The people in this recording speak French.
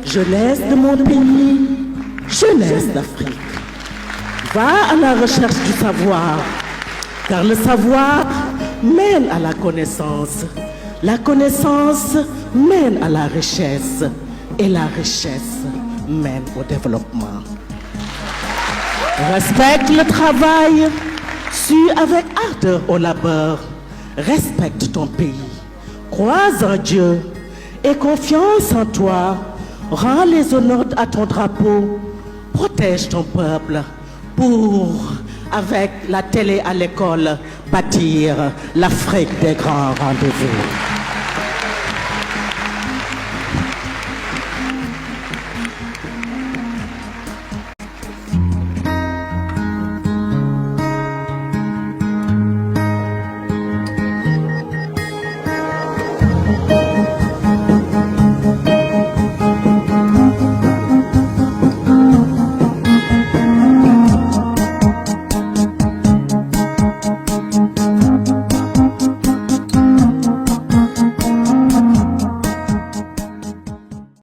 Jeunesse de mon pays, jeunesse d'Afrique. Va à la recherche du savoir, car le savoir mène à la connaissance. La connaissance mène à la richesse et la richesse mène au développement. Respecte le travail, suis avec ardeur au labeur. Respecte ton pays, crois en Dieu et confiance en toi. Rends les honneurs à ton drapeau, protège ton peuple pour, avec la télé à l'école, bâtir l'Afrique des grands rendez-vous.